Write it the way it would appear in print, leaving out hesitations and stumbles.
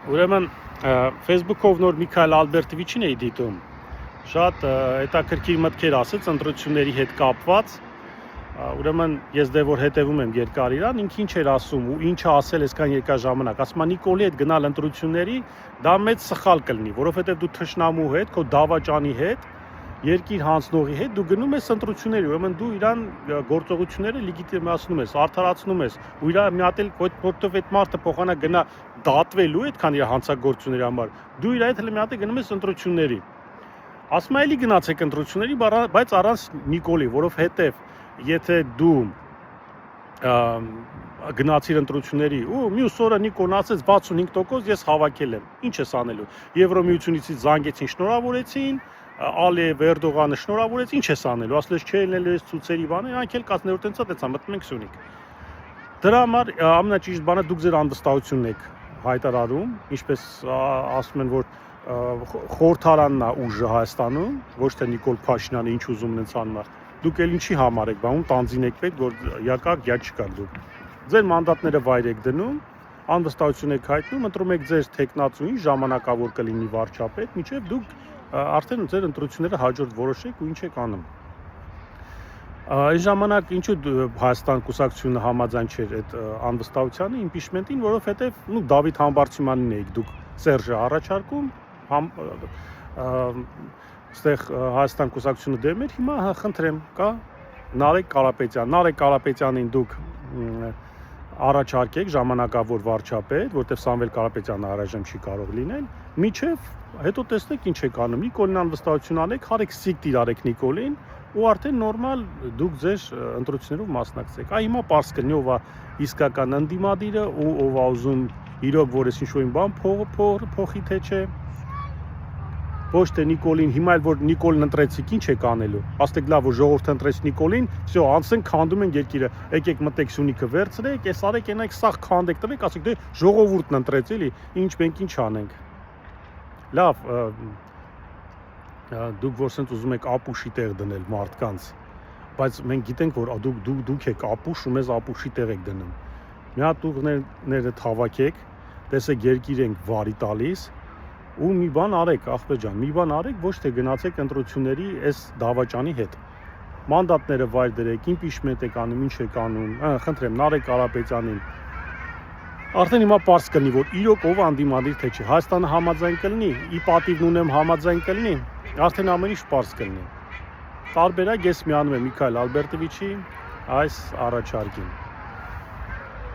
Ուրեմն Facebook-ով նոր Միքայել Ալբերտովիչին էի դիտում։ Շատ հետաքրքիր մտքեր ասեց ընտրությունների հետ կապված։ Ուրեմն ես դե որ հետևում եմ երկար իրան, ինքը ինչ էր ասում ու ինչը ասել այսքան երկար ժամանակ։ Ասում է Նիկոլի հետ գնալ ընտրությունների դա մեծ սխալ կլինի, որովհետև դու թշնամու հետ, քո դավաճանի հետ, երկիր հանձնողի հետ դու գնում ես ընտրությունների, ուրեմն դու իրան գործողությունները լեգիտիմացնում ես, արդարացնում ես, ու իրա մի հատ էլ որտեվ այդ մարդը փոխանա գնա դատվելու այդքան իր հանցագործությունների համար, դու իր հետ հենց մի հատ է գնում ես ընտրությունների։ Ասում է էլի գնացեք ընտրությունների, բայց առանց Նիկոլի, որովհետև եթե դու գնացիր ընտրությունների ու մյուս օրը Նիկոլն ասեց 65% ես հավաքել եմ, ինչ ես անելու։ Եվրոմիությունից զանգեցին, շնորհավորեցին, Ալիև Էրդողանը շնորհավորեց, ինչ ես անելու, ասել ես չէ, ելնելու ես ցույցերի բանը, իրանք էլ կազմերտենցա դեցա մտնում ենք Սյունիք։ Դրա համար ամենաճիշտ բանը դուք ձեր անվստահությունն եք հայտարարում, ինչպես ասում են, որ խորհրդարանն է ուժը Հայաստանում, ոչ թե Նիկոլ Փաշինյանը ինչ ուզում են ցանմար։ Դուք էլ ինչի համար եք բանում, տանձին եք պետք, որ յակակ յա չկա դուք։ Ձեր մանդատները վայր եք դնում, անվստահություն եք հայտնում, ընտրում եք ձեր տեխնացուին, ժամանակավոր կլինի վարչապետ, մինչև դուք արդեն ձեր ընտրությունները հաջորդ որոշեք ու ինչ եք անում։ Այս ժամանակ ինչու Հայաստան կուսակցությունը համաձայն չէր այդ անվստահությանը, իմպիչմենտին, որովհետև Դավիթ Համբարձումյանին էիք դուք Սերժը առաջարկում, այստեղ Հայաստան կուսակցությունը դեմ էր, հիմա խնդրեմ, կա Նարեկ Կարապետյանին դուք առաջարկեք ժամանակավոր վարչապետ, որտեղ Սամվել Կարապետյանը առայժմ չի կարող լինել, միջև հետո տեսնեք ինչ եք անում, Նիկոլին անվստահություն անեք, հարեք սիկտ իրարեք Նիկոլին ու արդեն նորմալ դուք ձեր ընտրություններով մասնակցեք։ Այ հիմա պարզ կլինի ով է իսկական ընդդիմադիրը ու ով է ուզում իրոք որ ես ինչ-որ բան փոխի թե չէ։ Ոչ թե Նիկոլին, հիմա էլ որ Նիկոլին ընտրեցիք, ինչ եք անելու։ Ասեք լավ, որ ժողովուրդը ընտրեց Նիկոլին, всё, անցենք քանդում են երկիրը։ Եկեք մտեք Սյունիքը վերցրեք, այս արեք, այնեք սաղ քանդեք, տվեք, ասեք դե ժողովուրդն ընտրեց, էլի, ինչ մենք ինչ անենք։ Լավ, դուք որ սենց ուզում եք ապուշի տեղ դնել մարդկանց, բայց մենք գիտենք, որ դուք եք ապուշ ու մեզ ապուշի տեղ եք դնում։ Մի հատ ուղիները հավաքեք, տեսեք երկիր ենք վարի տալիս ու մի բան արեք, ախպեր ջան, մի բան արեք, ոչ թե գնացեք ընտրությունների այս դավաճանի հետ։ Մանդատները վայր դրեք, իմպիչմենտ եք անում, ինչ եք անում, խնդրեմ, Նարեկ Կարապետյանին։ Արդեն հիմա պարզ կլինի, որ իրոք ով անդիմադիր թե չէ, Հայաստանը համաձայն կլինի, ի պատիվն ունեմ համաձայն կլինի, արդեն ամեն ինչ պարզ կլինի։ Տարբերակ ես միանում եմ Միքայել Ալբերտովիչի այս առաջարկին։